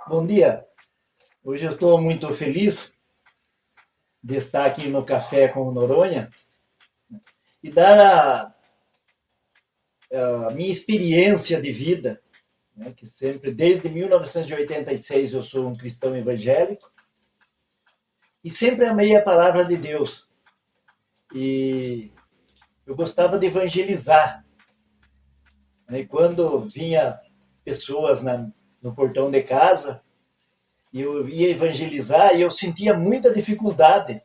Bom dia. Hoje eu estou muito feliz de estar aqui no Café com Noronha e dar a minha experiência de vida, né, que sempre, desde 1986, eu sou um cristão evangélico e sempre amei a palavra de Deus. E eu gostava de evangelizar, né, e quando vinha pessoas no portão de casa, eu ia evangelizar e eu sentia muita dificuldade.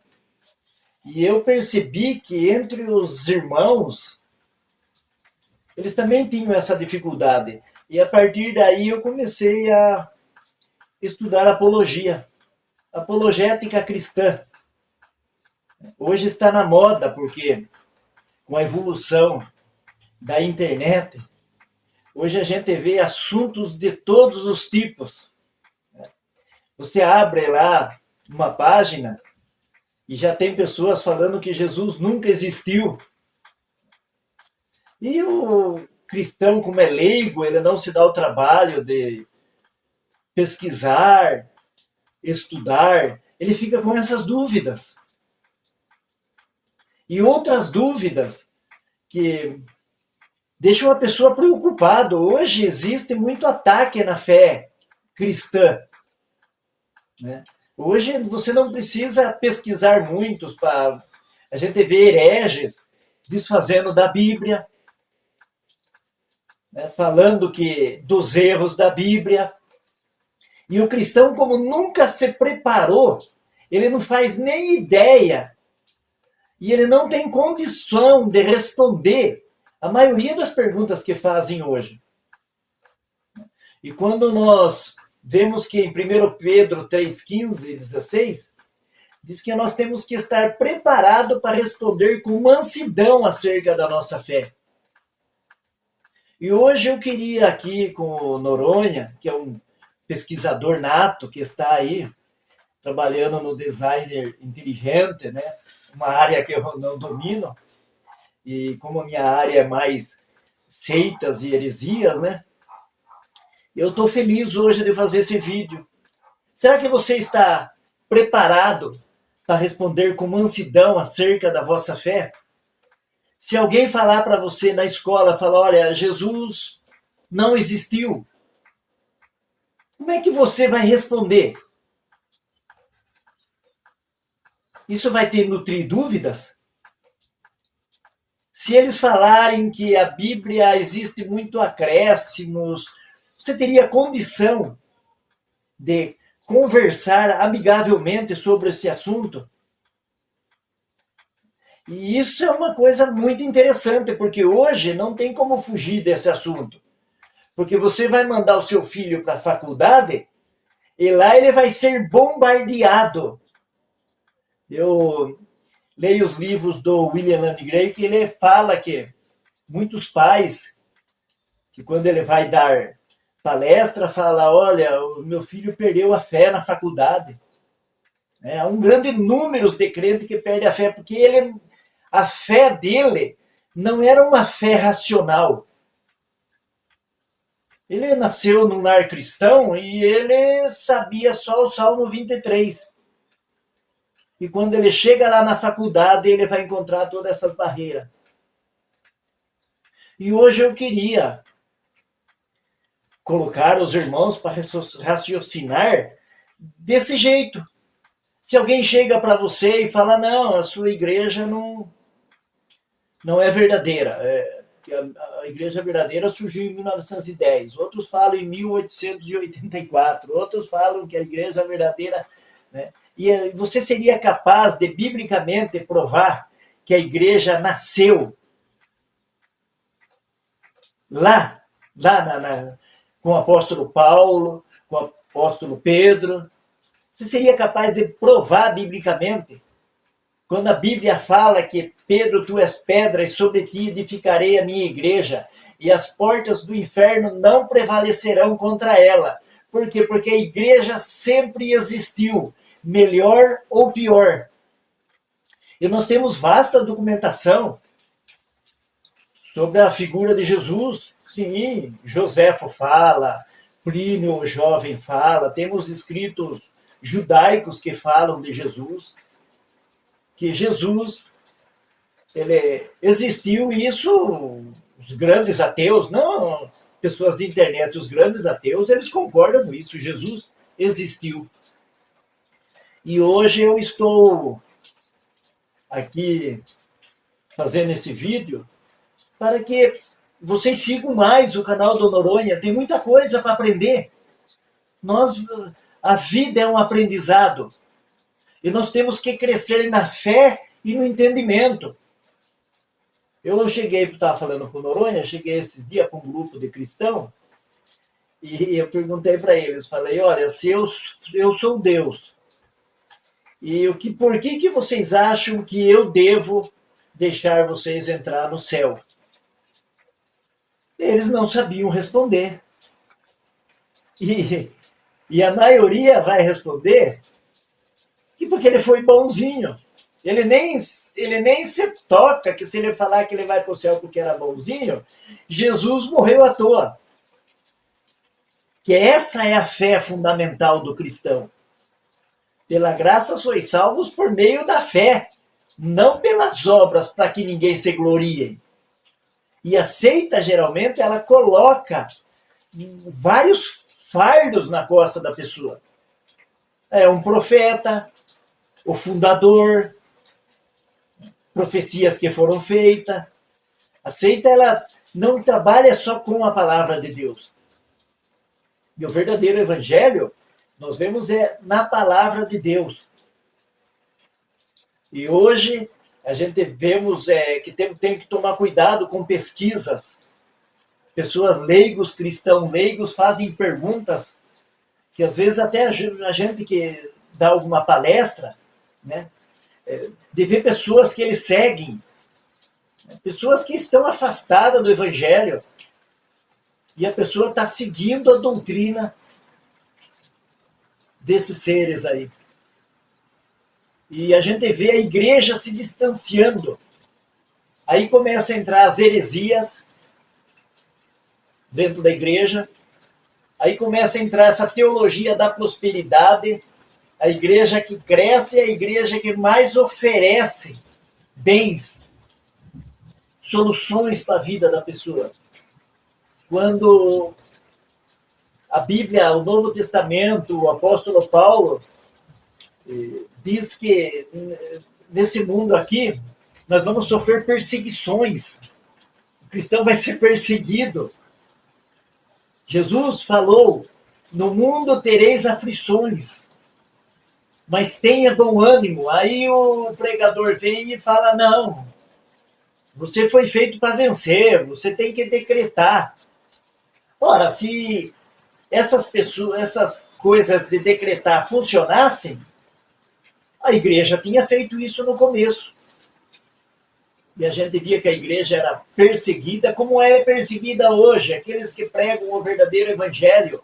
E eu percebi que entre os irmãos, eles também tinham essa dificuldade. E a partir daí eu comecei a estudar apologia, apologética cristã. Hoje está na moda, porque com a evolução da internet, hoje a gente vê assuntos de todos os tipos. Você abre lá uma página e já tem pessoas falando que Jesus nunca existiu. E o cristão, como é leigo, ele não se dá o trabalho de pesquisar, estudar, ele fica com essas dúvidas. E outras dúvidas que deixam a pessoa preocupada. Hoje existe muito ataque na fé cristã, né? Hoje você não precisa pesquisar muito para a gente ver hereges desfazendo da Bíblia, né, falando que dos erros da Bíblia. E o cristão, como nunca se preparou, ele não faz nem ideia e ele não tem condição de responder a maioria das perguntas que fazem hoje. E quando nós vemos que em 1 Pedro 3,15 e 16, diz que nós temos que estar preparados para responder com mansidão acerca da nossa fé. E hoje eu queria aqui com o Noronha, que é um pesquisador nato, que está aí trabalhando no designer inteligente, né? Uma área que eu não domino, e como a minha área é mais seitas e heresias, né? Eu estou feliz hoje de fazer esse vídeo. Será que você está preparado para responder com mansidão acerca da vossa fé? Se alguém falar para você na escola, falar, olha, Jesus não existiu, como é que você vai responder? Isso vai ter nutrir dúvidas? Se eles falarem que a Bíblia existe muito acréscimos, você teria condição de conversar amigavelmente sobre esse assunto? E isso é uma coisa muito interessante, porque hoje não tem como fugir desse assunto. Porque você vai mandar o seu filho para a faculdade e lá ele vai ser bombardeado. Eu leio os livros do William Lane Craig, que ele fala que muitos pais, que quando ele vai dar palestra, fala, olha, o meu filho perdeu a fé na faculdade. Há um grande número de crentes que perde a fé, porque a fé dele não era uma fé racional. Ele nasceu num lar cristão e ele sabia só o Salmo 23. E quando ele chega lá na faculdade, ele vai encontrar todas essas barreiras. E hoje eu queria colocar os irmãos para raciocinar desse jeito. Se alguém chega para você e fala, não, a sua igreja não é verdadeira. A igreja verdadeira surgiu em 1910. Outros falam em 1884. Outros falam que a igreja verdadeira... Né? E você seria capaz de, biblicamente, provar que a igreja nasceu lá com o apóstolo Paulo, com o apóstolo Pedro? Você seria capaz de provar biblicamente? Quando a Bíblia fala que Pedro, tu és pedra, e sobre ti edificarei a minha igreja, e as portas do inferno não prevalecerão contra ela. Por quê? Porque a igreja sempre existiu, melhor ou pior. E nós temos vasta documentação sobre a figura de Jesus. Sim, Joséfo fala, Plínio o Jovem fala, temos escritos judaicos que falam de Jesus, que Jesus ele existiu, e isso os grandes ateus, não pessoas de internet, os grandes ateus, eles concordam com isso, Jesus existiu. E hoje eu estou aqui fazendo esse vídeo para que vocês sigam mais o canal do Noronha, tem muita coisa para aprender. A vida é um aprendizado, e nós temos que crescer na fé e no entendimento. Eu estava falando com o Noronha, cheguei esses dias com um grupo de cristãos, e eu perguntei para eles, falei, olha, se eu sou Deus, e por que vocês acham que eu devo deixar vocês entrar no céu? Eles não sabiam responder. E a maioria vai responder que porque ele foi bonzinho. Ele nem se toca que se ele falar que ele vai para o céu porque era bonzinho, Jesus morreu à toa. Que essa é a fé fundamental do cristão. Pela graça sois salvos por meio da fé, não pelas obras para que ninguém se glorie. E a seita, geralmente, ela coloca vários fardos na costa da pessoa. É um profeta, o fundador, profecias que foram feitas. A seita, ela não trabalha só com a palavra de Deus. E o verdadeiro evangelho, nós vemos na palavra de Deus. E hoje, a gente vemos que tem que tomar cuidado com pesquisas. Pessoas leigos, cristãos leigos, fazem perguntas que às vezes até a gente que dá alguma palestra, né, de ver pessoas que eles seguem, pessoas que estão afastadas do evangelho, e a pessoa está seguindo a doutrina desses seres aí. E a gente vê a igreja se distanciando. Aí começa a entrar as heresias dentro da igreja. Aí começa a entrar essa teologia da prosperidade. A igreja que cresce é a igreja que mais oferece bens, soluções para a vida da pessoa. Quando a Bíblia, o Novo Testamento, o apóstolo Paulo diz que nesse mundo aqui nós vamos sofrer perseguições. O cristão vai ser perseguido. Jesus falou, no mundo tereis aflições, mas tenha bom ânimo. Aí o pregador vem e fala, não, você foi feito para vencer, você tem que decretar. Ora, se essas coisas de decretar funcionassem, a igreja tinha feito isso no começo. E a gente via que a igreja era perseguida, como é perseguida hoje, aqueles que pregam o verdadeiro evangelho.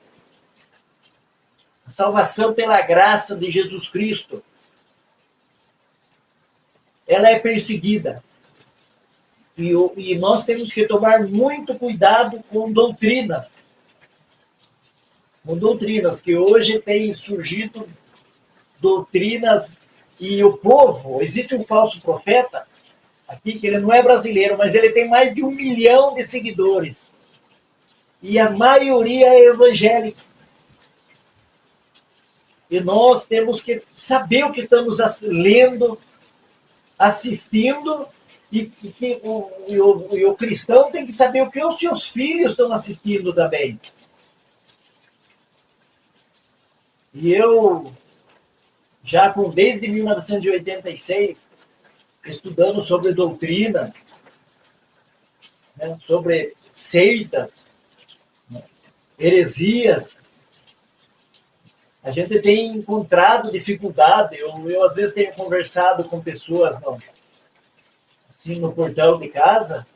A salvação pela graça de Jesus Cristo. Ela é perseguida. E nós temos que tomar muito cuidado com doutrinas. Com doutrinas, que hoje têm surgido doutrinas, e o povo, existe um falso profeta, aqui, que ele não é brasileiro, mas ele tem mais de 1 milhão de seguidores. E a maioria é evangélica. E nós temos que saber o que estamos lendo, assistindo, e o cristão tem que saber o que os seus filhos estão assistindo também. E eu, já desde 1986, estudando sobre doutrinas, né, sobre seitas, né, heresias, a gente tem encontrado dificuldade. Eu às vezes tenho conversado com pessoas assim, no portão de casa,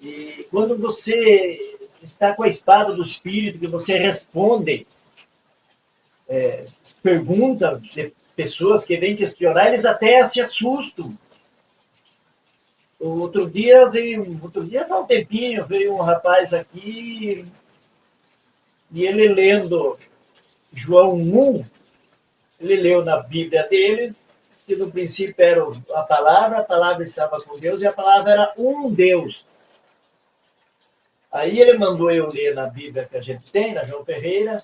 e quando você está com a espada do Espírito, que você responde perguntas de pessoas que vêm questionar, eles até se assustam. Outro dia, faz um tempinho, veio um rapaz aqui, E ele lendo João 1, ele leu na Bíblia deles, que no princípio era a palavra estava com Deus, e a palavra era um Deus. Aí ele mandou eu ler na Bíblia que a gente tem, na João Ferreira,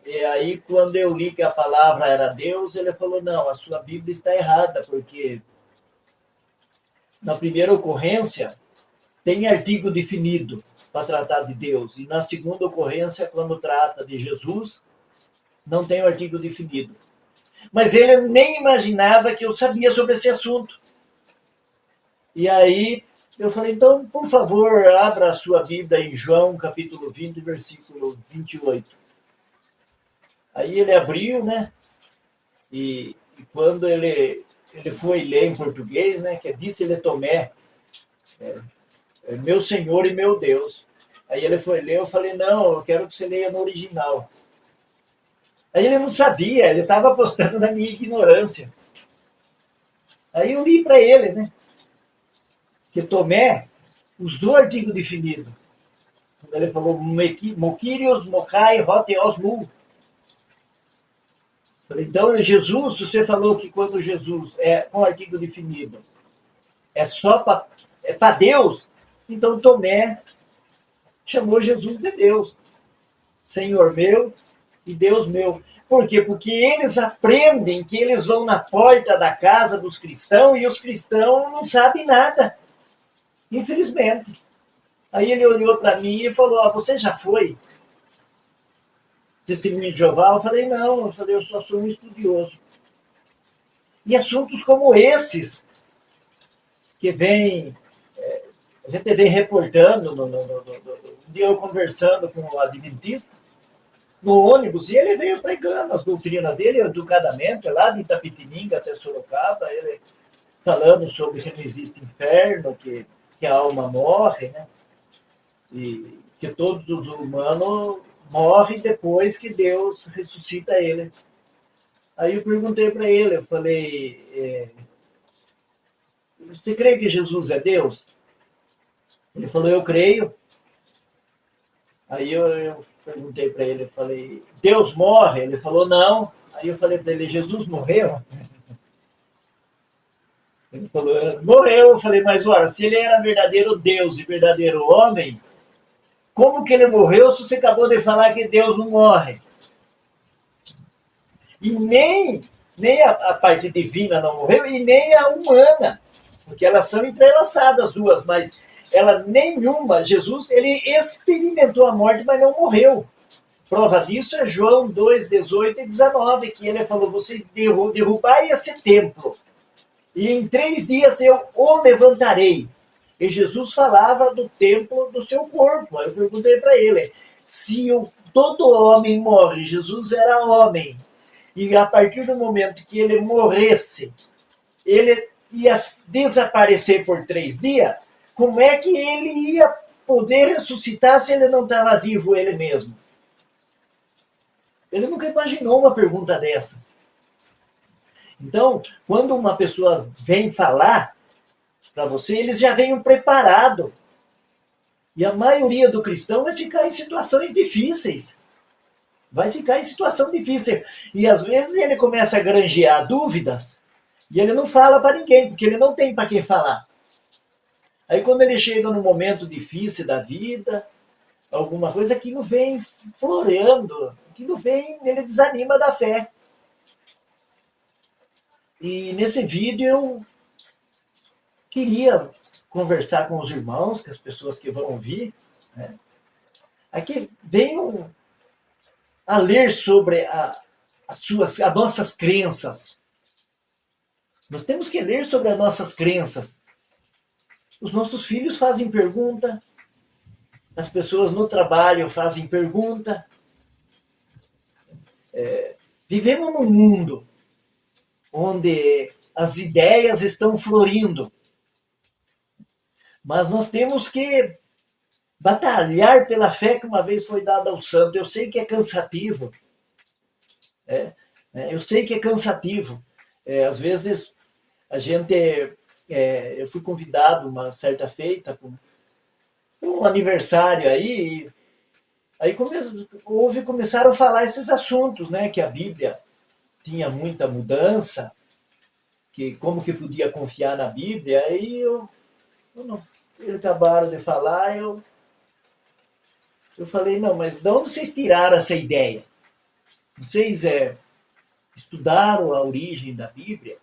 e aí quando eu li que a palavra era Deus, ele falou, não, a sua Bíblia está errada, porque na primeira ocorrência tem artigo definido para tratar de Deus, e na segunda ocorrência, quando trata de Jesus, não tem o artigo definido. Mas ele nem imaginava que eu sabia sobre esse assunto. E aí eu falei, então, por favor, abra a sua Bíblia em João, capítulo 20, versículo 28. Aí ele abriu, né? E quando ele foi ler em português, né? Que disse ele Tomé, meu Senhor e meu Deus. Aí ele foi ler, eu falei, não, eu quero que você leia no original. Aí ele não sabia, ele estava apostando na minha ignorância. Aí eu li para ele, né? Que Tomé usou o artigo definido. Quando ele falou Mokirios, Mokai, Roteos, Mu. Então, Jesus, você falou que quando Jesus é com artigo definido, é só para Deus, então Tomé chamou Jesus de Deus. Senhor meu e Deus meu. Por quê? Porque eles aprendem que eles vão na porta da casa dos cristãos e os cristãos não sabem nada. Infelizmente. Aí ele olhou para mim e falou, você já foi testemunho de Jeová? Eu falei, não. Eu falei, eu só sou um estudioso. E assuntos como esses, que vem, a gente vem reportando, um dia eu conversando com o adventista, no ônibus, e ele veio pregando as doutrinas dele, educadamente, lá de Itapetininga até Sorocaba, ele falando sobre que não existe inferno, que a alma morre, né? E que todos os humanos morrem depois que Deus ressuscita ele. Aí eu perguntei para ele, eu falei, você crê que Jesus é Deus? Ele falou, eu creio. Aí eu perguntei para ele, eu falei, Deus morre? Ele falou, não. Aí eu falei para ele, Jesus morreu? Ele falou, morreu. Eu falei, mas olha, se ele era verdadeiro Deus e verdadeiro homem, como que ele morreu se você acabou de falar que Deus não morre? E nem a parte divina não morreu, e nem a humana, porque elas são entrelaçadas as duas, mas ela nenhuma, Jesus, ele experimentou a morte, mas não morreu. Prova disso é João 2, 18 e 19, que ele falou, você derrubai esse templo, e em 3 dias eu o levantarei. E Jesus falava do templo do seu corpo. Eu perguntei para ele, se todo homem morre, Jesus era homem, e a partir do momento que ele morresse, ele ia desaparecer por 3 dias, como é que ele ia poder ressuscitar se ele não estava vivo ele mesmo? Ele nunca imaginou uma pergunta dessa. Então, quando uma pessoa vem falar para você, eles já vêm preparados. E a maioria do cristão vai ficar em situações difíceis. Vai ficar em situação difícil. E às vezes ele começa a granjear dúvidas e ele não fala para ninguém, porque ele não tem para quem falar. Aí quando ele chega num momento difícil da vida, alguma coisa, aquilo vem floreando, aquilo vem, ele desanima da fé. E nesse vídeo eu queria conversar com os irmãos, com as pessoas que vão ouvir, né? Aqui venham a ler sobre as nossas crenças. Nós temos que ler sobre as nossas crenças. Os nossos filhos fazem pergunta, as pessoas no trabalho fazem pergunta. Vivemos num mundo onde as ideias estão florindo, mas nós temos que batalhar pela fé que uma vez foi dada ao santo. Eu sei que é cansativo, eu sei que é cansativo. Às vezes a gente, eu fui convidado uma certa feita para um aniversário aí, Aí começaram a falar esses assuntos, né? Que a Bíblia tinha muita mudança, que como que podia confiar na Bíblia. Aí eu não, eles acabaram de falar, eu falei, não, mas de onde vocês tiraram essa ideia? Vocês estudaram a origem da Bíblia?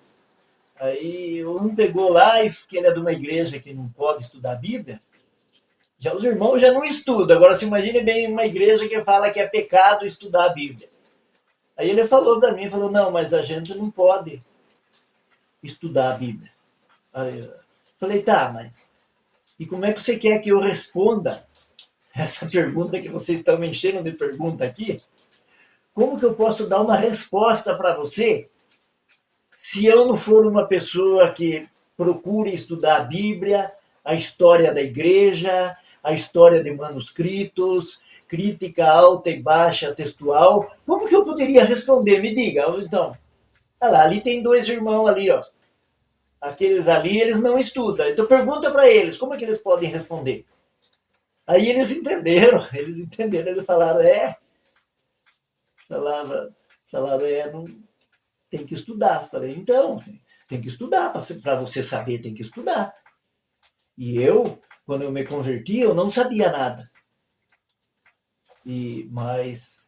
Aí um pegou lá, e que ele é de uma igreja que não pode estudar a Bíblia, já os irmãos já não estudam. Agora se imagine bem uma igreja que fala que é pecado estudar a Bíblia. Aí ele falou para mim, falou, não, mas a gente não pode estudar a Bíblia. Aí eu falei, tá, mas e como é que você quer que eu responda essa pergunta que vocês estão me enchendo de pergunta aqui? Como que eu posso dar uma resposta para você se eu não for uma pessoa que procure estudar a Bíblia, a história da igreja, a história de manuscritos, crítica alta e baixa textual? Como que eu poderia responder? Me diga. Então, olha lá, ali tem dois irmãos ali, ó. Aqueles ali, eles não estudam. Então pergunta para eles, como é que eles podem responder? Aí eles entenderam, eles falaram, falava, não, tem que estudar. Falei, então, tem que estudar, para você saber, tem que estudar. E eu, quando eu me converti, eu não sabia nada. Mas,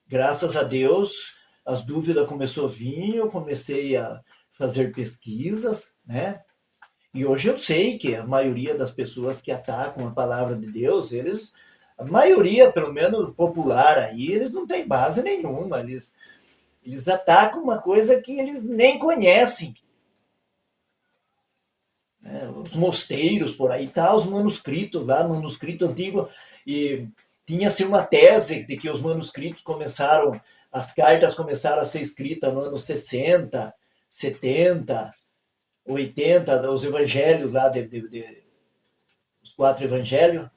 graças a Deus, as dúvidas começaram a vir, eu comecei a fazer pesquisas, né? E hoje eu sei que a maioria das pessoas que atacam a palavra de Deus, a maioria, pelo menos popular aí, eles não têm base nenhuma. Eles atacam uma coisa que eles nem conhecem. Os mosteiros por aí, tá, os manuscritos lá, manuscrito antigo, e tinha-se uma tese de que os manuscritos as cartas começaram a ser escritas no ano 60, 70, 80, os evangelhos lá, os 4 evangelhos,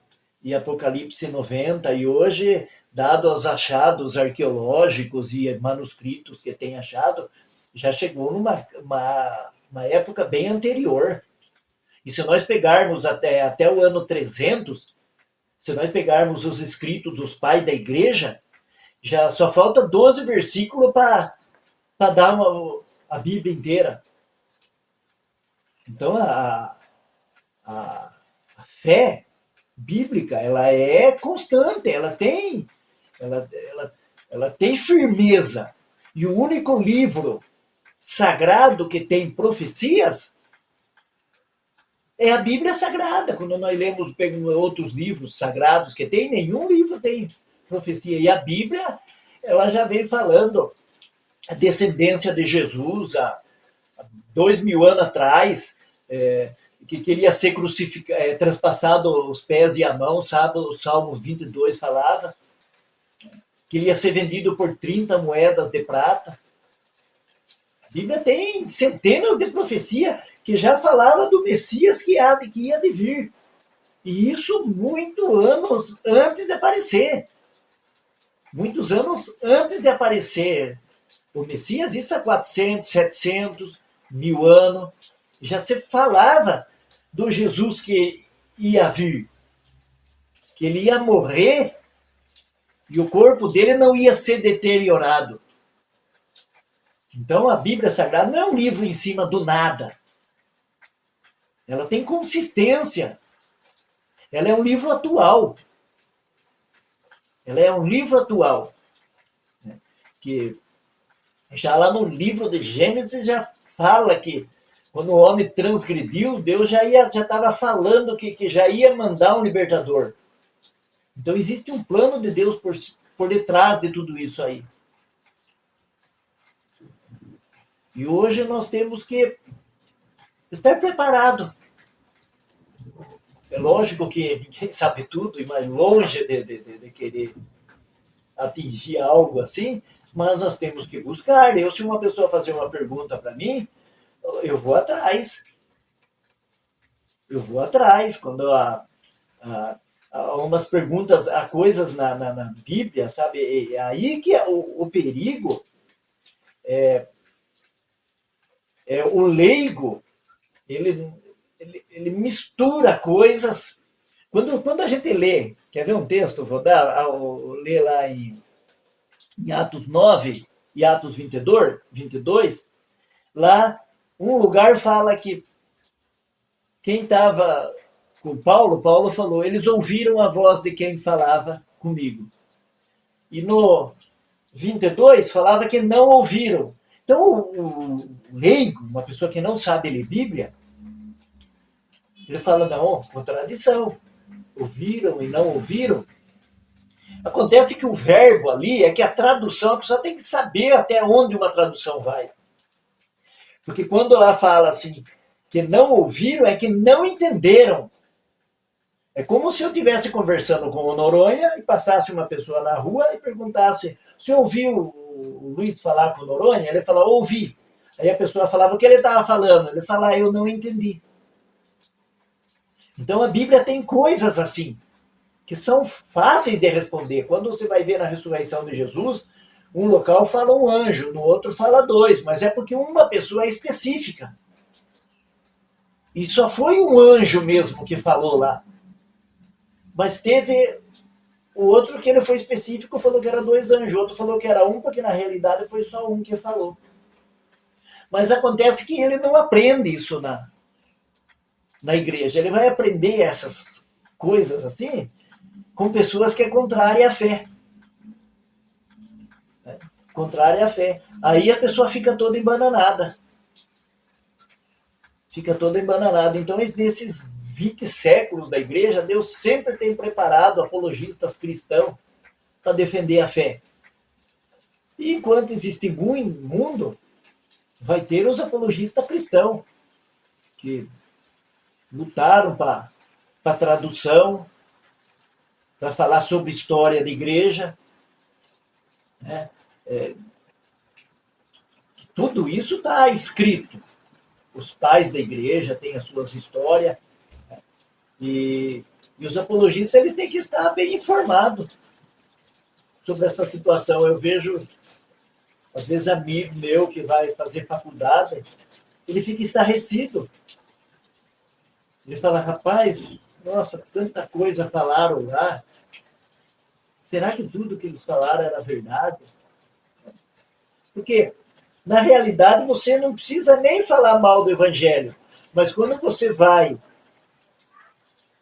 e Apocalipse 90, e hoje, dado os achados arqueológicos e manuscritos que tem achado, já chegou numa uma época bem anterior. E se nós pegarmos até o ano 300, se nós pegarmos os escritos dos pais da igreja, já só falta 12 versículos para dar a Bíblia inteira. Então, a fé bíblica, ela é constante, ela tem firmeza. E o único livro sagrado que tem profecias é a Bíblia Sagrada. Quando nós lemos outros livros sagrados que tem, nenhum livro tem profecia. E a Bíblia, ela já vem falando a descendência de Jesus há 2000 anos atrás, que queria ser crucificado, transpassado os pés e a mão, sabe? O Salmo 22 falava. Queria ser vendido por 30 moedas de prata. A Bíblia tem centenas de profecias que já falava do Messias que ia de vir. E isso muitos anos antes de aparecer. Muitos anos antes de aparecer o Messias, isso há 400, 700, 1000 anos, já se falava do Jesus que ia vir. Que ele ia morrer e o corpo dele não ia ser deteriorado. Então a Bíblia Sagrada não é um livro em cima do nada. Ela tem consistência. Ela é um livro atual. Ela é um livro atual. Né? Que já lá no livro de Gênesis já fala que quando o homem transgrediu, Deus já estava falando que já ia mandar um libertador. Então existe um plano de Deus por detrás de tudo isso aí. E hoje nós temos que estar preparado. É lógico que ninguém sabe tudo, e mais longe de querer atingir algo assim, mas nós temos que buscar. Se uma pessoa fazer uma pergunta para mim, eu vou atrás. Eu vou atrás. Quando há umas perguntas, há coisas na Bíblia, sabe? É aí que é o perigo. O leigo, ele mistura coisas, Quando a gente lê, quer ver um texto? Vou ler lá em Atos 9 e Atos 22, lá um lugar fala que quem estava com Paulo falou, eles ouviram a voz de quem falava comigo. E no 22 falava que não ouviram. Então o leigo, uma pessoa que não sabe ler Bíblia, ele fala, não, contradição. Ouviram e não ouviram. Acontece que o verbo ali é que a tradução, a pessoa tem que saber até onde uma tradução vai. Porque quando ela fala assim, que não ouviram, é que não entenderam. É como se eu estivesse conversando com o Noronha e passasse uma pessoa na rua e perguntasse, você ouviu o Luiz falar com o Noronha? Ele fala, ouvi. Aí a pessoa falava, o que ele estava falando? Ele fala, eu não entendi. Então a Bíblia tem coisas assim, que são fáceis de responder. Quando você vai ver na ressurreição de Jesus, um local fala um anjo, no outro fala dois, mas é porque uma pessoa é específica. E só foi um anjo mesmo que falou lá. Mas teve o outro que ele foi específico, falou que era dois anjos, o outro falou que era um, porque na realidade foi só um que falou. Mas acontece que ele não aprende isso na igreja. Ele vai aprender essas coisas assim com pessoas que é contrária à fé. Contrária à fé. Aí a pessoa fica toda embananada. Fica toda embananada. Então, nesses 20 séculos da igreja, Deus sempre tem preparado apologistas cristãos para defender a fé. E enquanto existe mundo, vai ter os apologistas cristãos, que lutaram para a tradução, para falar sobre história da igreja. Né? Tudo isso está escrito. Os pais da igreja têm as suas histórias. Né? E os apologistas eles têm que estar bem informados sobre essa situação. Eu vejo, às vezes, amigo meu que vai fazer faculdade, ele fica estarrecido. Ele fala, rapaz, nossa, tanta coisa falaram lá. Será que tudo que eles falaram era verdade? Porque, na realidade, você não precisa nem falar mal do evangelho. Mas quando você vai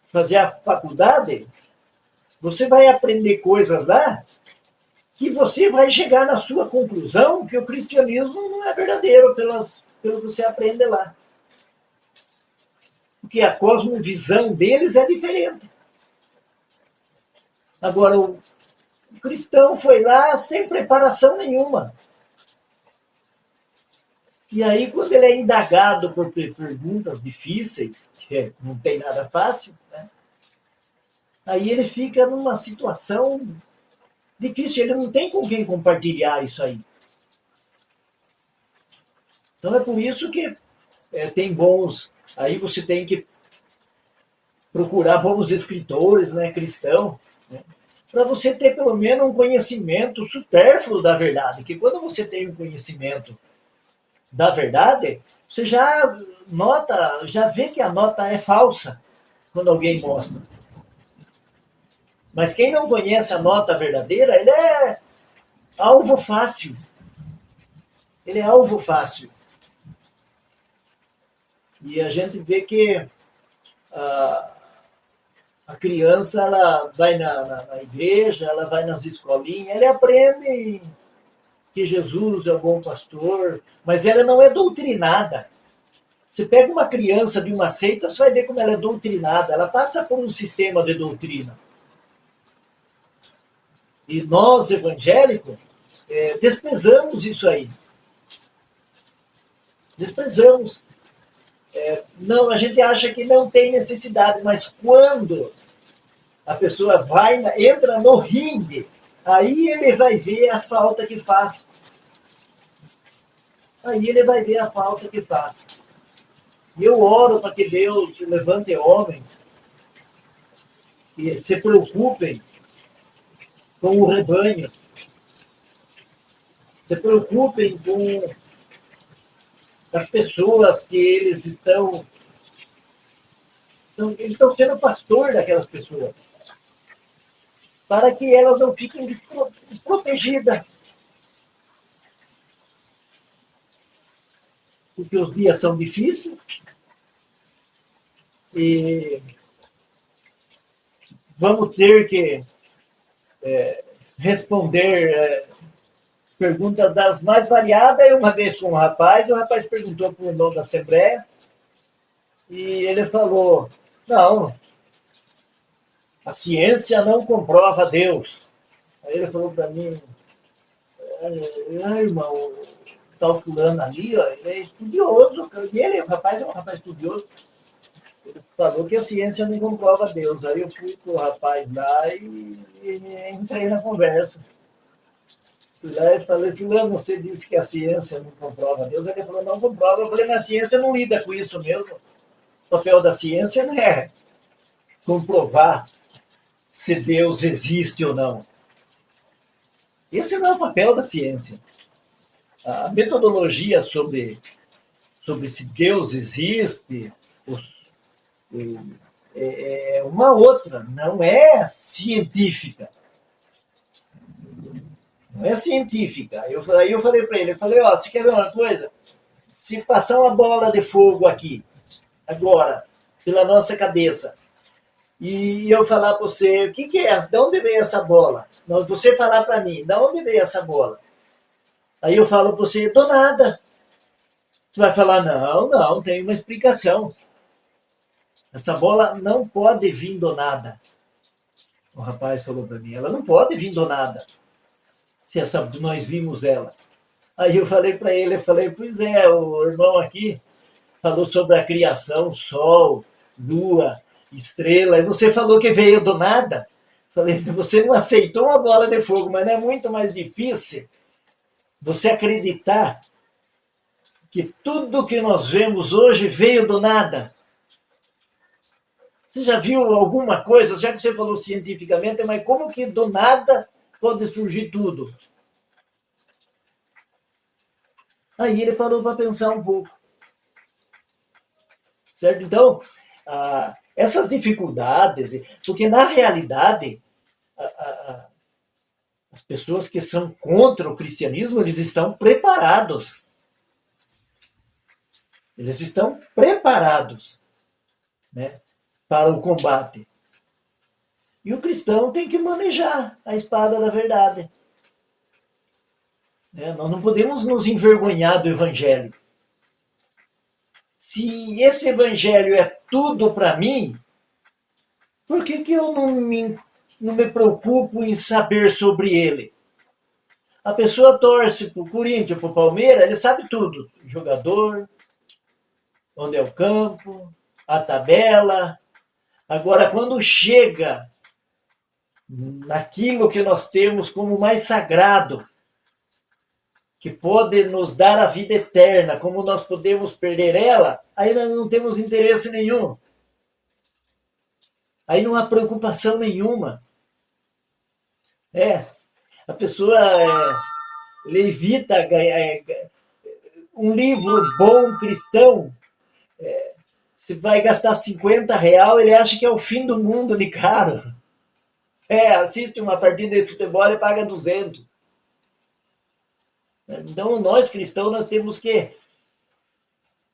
fazer a faculdade, você vai aprender coisas lá que você vai chegar na sua conclusão que o cristianismo não é verdadeiro pelo que você aprende lá. Porque a cosmovisão deles é diferente. Agora, o cristão foi lá sem preparação nenhuma. E aí, quando ele é indagado por perguntas difíceis, que não tem nada fácil, né? Aí ele fica numa situação difícil, ele não tem com quem compartilhar isso aí. Então é por isso que tem bons... Aí você tem que procurar bons escritores, né, cristãos, né, para você ter pelo menos um conhecimento supérfluo da verdade. Que quando você tem um conhecimento da verdade, você já nota, já vê que a nota é falsa quando alguém mostra. Mas quem não conhece a nota verdadeira, ele é alvo fácil. Ele é alvo fácil. E a gente vê que a criança ela vai na igreja, ela vai nas escolinhas, ela aprende que Jesus é o bom pastor, mas ela não é doutrinada. Você pega uma criança de uma seita, você vai ver como ela é doutrinada. Ela passa por um sistema de doutrina. E nós, evangélicos, desprezamos isso aí. Desprezamos. Não, a gente acha que não tem necessidade, mas quando a pessoa entra no ringue, aí ele vai ver a falta que faz. Aí ele vai ver a falta que faz. E eu oro para que Deus levante homens que se preocupem com o rebanho, se preocupem com as pessoas que eles estão eles estão sendo pastor daquelas pessoas, para que elas não fiquem desprotegidas. Porque os dias são difíceis e vamos ter que responder perguntas das mais variadas. Eu uma vez com um rapaz, o rapaz perguntou para o irmão da Assembleia e ele falou, não, a ciência não comprova Deus. Aí ele falou para mim, irmão, o tal fulano ali, ó, ele é estudioso, e ele, o rapaz é um rapaz estudioso, ele falou que a ciência não comprova Deus. Aí eu fui com o rapaz lá e entrei na conversa. Fui lá e falei, fulano, você disse que a ciência não comprova Deus. Ele falou, não comprova. Eu falei, mas a ciência não lida com isso mesmo. O papel da ciência não é comprovar se Deus existe ou não. Esse não é o papel da ciência. A metodologia sobre se Deus existe é uma outra, não é científica. Não é científica. Aí eu falei para ele, ó, você quer ver uma coisa? Se passar uma bola de fogo aqui, agora, pela nossa cabeça, e eu falar para você, o que é essa? De onde veio essa bola? Você falar para mim, de onde veio essa bola? Aí eu falo para você, do nada. Você vai falar, não, tem uma explicação. Essa bola não pode vir do nada. O rapaz falou para mim, ela não pode vir do nada. Se nós vimos ela. Aí eu falei para ele, pois é, o irmão aqui falou sobre a criação, sol, lua, estrela, e você falou que veio do nada. Falei, você não aceitou uma bola de fogo, mas não é muito mais difícil você acreditar que tudo que nós vemos hoje veio do nada. Você já viu alguma coisa, já que você falou cientificamente, mas como que do nada pode surgir tudo? Aí ele parou para pensar um pouco. Certo? Então, essas dificuldades, porque na realidade, as pessoas que são contra o cristianismo, eles estão preparados. Eles estão preparados, né, para o combate. E o cristão tem que manejar a espada da verdade. Nós não podemos nos envergonhar do evangelho. Se esse evangelho é tudo para mim, por que eu não me preocupo em saber sobre ele? A pessoa torce para o Corinthians, para o Palmeiras, ele sabe tudo. Jogador, onde é o campo, a tabela. Agora, quando chega naquilo que nós temos como mais sagrado, que pode nos dar a vida eterna, como nós podemos perder ela, aí nós não temos interesse nenhum. Aí não há preocupação nenhuma. A pessoa evita um livro bom cristão. Se vai gastar R$50, ele acha que é o fim do mundo de caro. Assiste uma partida de futebol e paga 200. Então, nós cristãos, nós temos que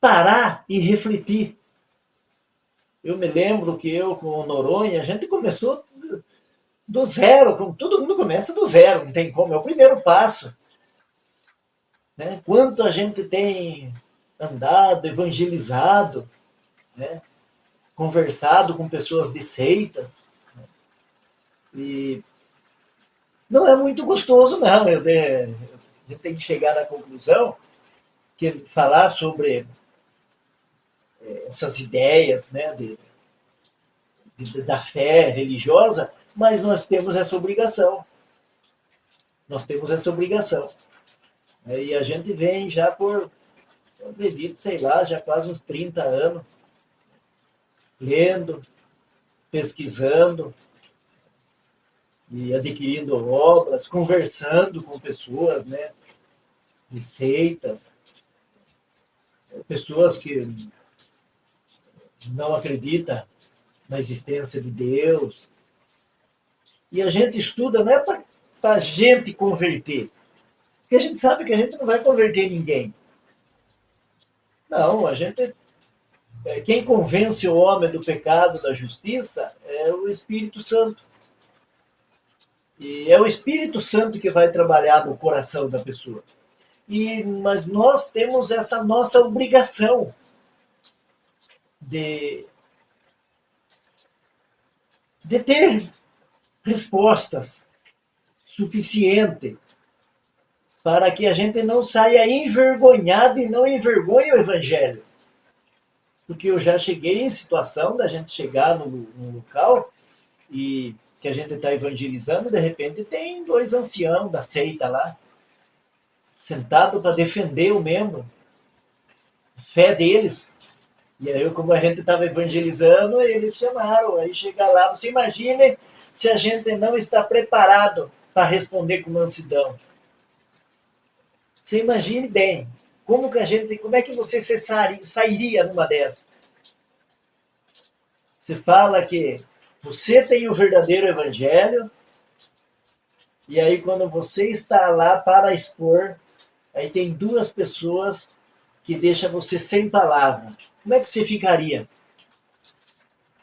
parar e refletir. Eu me lembro que eu com o Noronha, a gente começou do zero, como todo mundo começa do zero, não tem como, é o primeiro passo. Né? Quanto a gente tem andado, evangelizado, né? Conversado com pessoas de seitas, né? E não é muito gostoso, não. A gente tem que chegar na conclusão que falar sobre essas ideias, né, da fé religiosa, mas nós temos essa obrigação. Nós temos essa obrigação. E a gente vem já por, eu acredito, sei lá, já quase uns 30 anos, lendo, pesquisando, e adquirindo obras, conversando com pessoas, né, de seitas, pessoas que não acreditam na existência de Deus. E a gente estuda não é para a gente converter, porque a gente sabe que a gente não vai converter ninguém. Não, quem convence o homem do pecado, da justiça, é o Espírito Santo. E é o Espírito Santo que vai trabalhar no coração da pessoa. Mas nós temos essa nossa obrigação de ter respostas suficientes para que a gente não saia envergonhado e não envergonhe o Evangelho. Porque eu já cheguei em situação da gente chegar no local e que a gente está evangelizando, de repente tem 2 anciãos da seita lá, sentados para defender o membro, a fé deles. E aí, como a gente estava evangelizando, eles chamaram. Aí chega lá, você imagine se a gente não está preparado para responder com mansidão. Você imagine bem, como é que você sairia numa dessas? Você fala que você tem o verdadeiro evangelho, e aí quando você está lá para expor, aí tem 2 pessoas que deixam você sem palavra. Como é que você ficaria?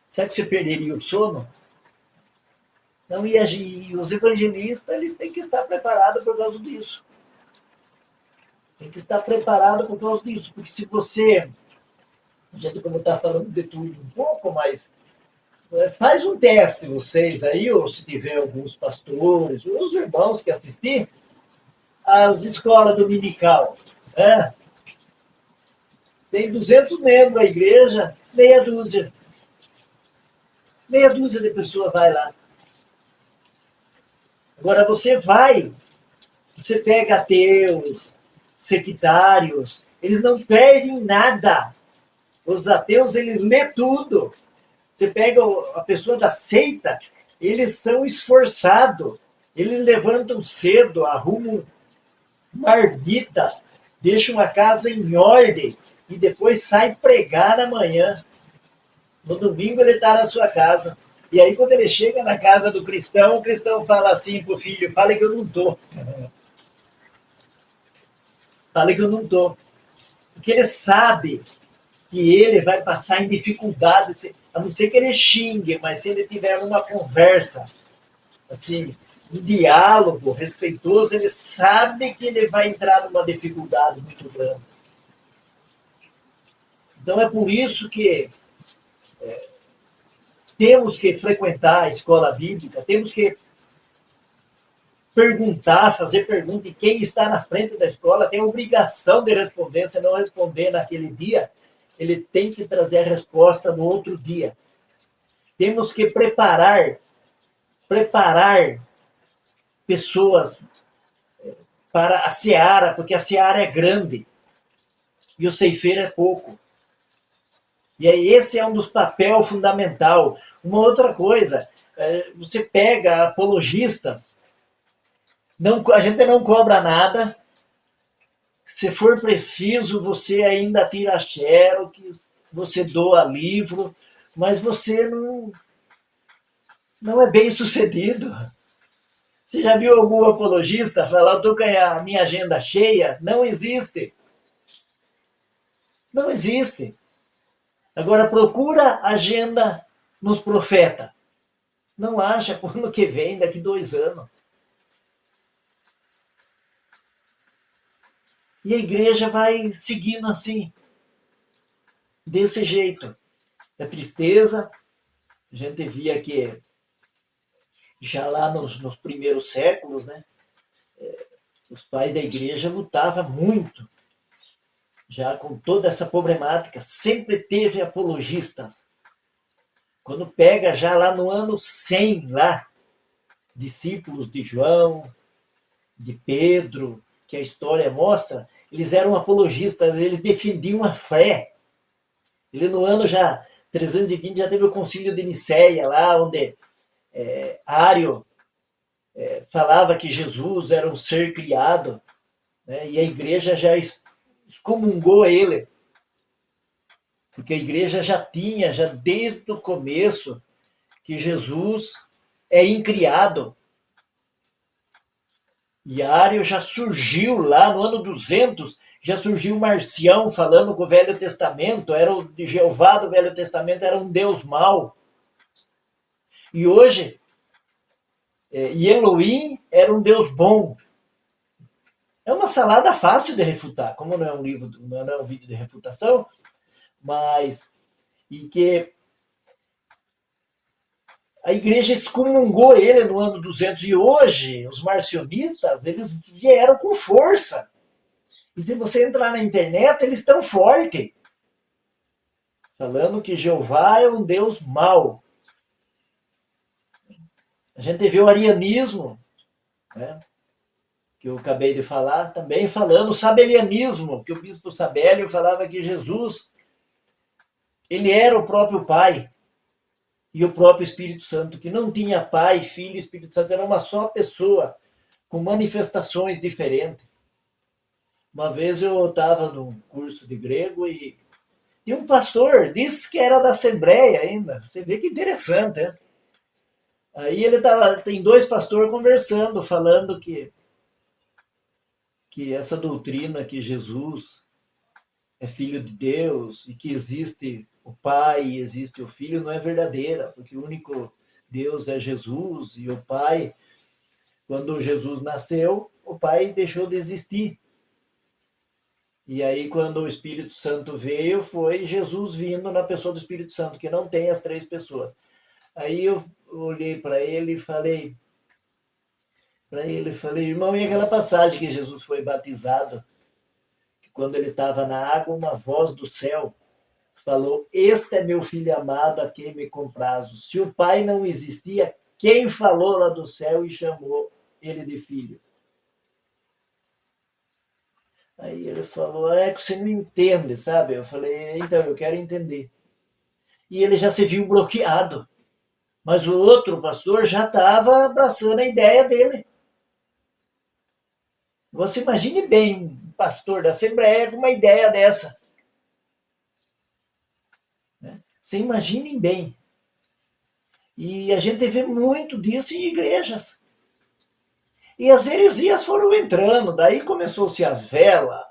Será que você perderia o sono? Não, e os evangelistas, eles têm que estar preparados por causa disso. Tem que estar preparado por causa disso. Porque se você, a gente como está falando de tudo um pouco, mas faz um teste vocês aí, ou se tiver alguns pastores, ou os irmãos que assistir, as escolas dominical. Né? Tem 200 membros da igreja, meia dúzia. Meia dúzia de pessoas vai lá. Agora você pega ateus, sectários, eles não perdem nada. Os ateus, eles lêem tudo. Você pega a pessoa da seita, eles são esforçados. Eles levantam cedo, arrumam marmita, deixam a casa em ordem e depois sai pregar na manhã. No domingo ele está na sua casa. E aí quando ele chega na casa do cristão, o cristão fala assim pro filho, fala que eu não estou. Fala que eu não estou. Porque ele sabe que ele vai passar em dificuldade, a não ser que ele xingue, mas se ele tiver uma conversa, assim, um diálogo respeitoso, ele sabe que ele vai entrar numa dificuldade muito grande. Então é por isso que temos que frequentar a escola bíblica, temos que perguntar, fazer pergunta, e quem está na frente da escola tem a obrigação de responder. Se não responder naquele dia, ele tem que trazer a resposta no outro dia. Temos que preparar pessoas para a seara, porque a seara é grande e o ceifeiro é pouco. E aí esse é um dos papéis fundamental. Uma outra coisa, você pega apologistas, a gente não cobra nada. Se for preciso, você ainda tira xerox, você doa livro, mas você não é bem sucedido. Você já viu algum apologista falar, eu estou com a minha agenda cheia? Não existe. Não existe. Agora procura agenda nos profetas. Não acha para o ano que vem, daqui 2 anos. E a igreja vai seguindo assim, desse jeito. É tristeza. A gente via que já lá nos primeiros séculos, né, os pais da igreja lutavam muito, já com toda essa problemática. Sempre teve apologistas. Quando pega já lá no ano 100, lá, discípulos de João, de Pedro, que a história mostra, eles eram apologistas, eles defendiam a fé. Ele no ano já 320 já teve o concílio de Nicéia, lá onde Ário falava que Jesus era um ser criado, né, e a igreja já excomungou ele. Porque a igreja já tinha, já desde o começo, que Jesus é incriado. E Ario já surgiu lá no ano 200, já surgiu Marcião falando que o Velho Testamento, era o de Jeová do Velho Testamento, era um Deus mau. E hoje, Elohim era um Deus bom. É uma salada fácil de refutar, como não é um livro, não é um vídeo de refutação, mas e que a igreja excomungou ele no ano 200 e hoje os marcionistas, eles vieram com força. E se você entrar na internet, eles estão fortes, falando que Jeová é um Deus mau. A gente vê o arianismo, né, que eu acabei de falar, também falando o sabelianismo, que o bispo Sabélio falava que Jesus, ele era o próprio Pai e o próprio Espírito Santo, que não tinha Pai, Filho e Espírito Santo, era uma só pessoa, com manifestações diferentes. Uma vez eu estava num curso de grego e um pastor disse que era da Assembleia ainda. Você vê que interessante, né? Aí ele tava, tem dois pastores conversando, falando que essa doutrina que Jesus é filho de Deus e que existe o Pai e existe o Filho não é verdadeira, porque o único Deus é Jesus e o Pai, quando Jesus nasceu, o Pai deixou de existir. E aí, quando o Espírito Santo veio, foi Jesus vindo na pessoa do Espírito Santo, que não tem as três pessoas. Aí eu olhei para ele falei, irmão, e aquela passagem que Jesus foi batizado, que quando ele estava na água, uma voz do céu falou, este é meu filho amado, a quem me comprazo. Se o Pai não existia, quem falou lá do céu e chamou ele de filho? Aí ele falou, é que você não entende, sabe? Eu falei, então, eu quero entender. E ele já se viu bloqueado. Mas o outro pastor já estava abraçando a ideia dele. Você imagine bem um pastor da Assembleia com uma ideia dessa. Né? Você imagine bem. E a gente vê muito disso em igrejas. E as heresias foram entrando, daí começou-se a vela,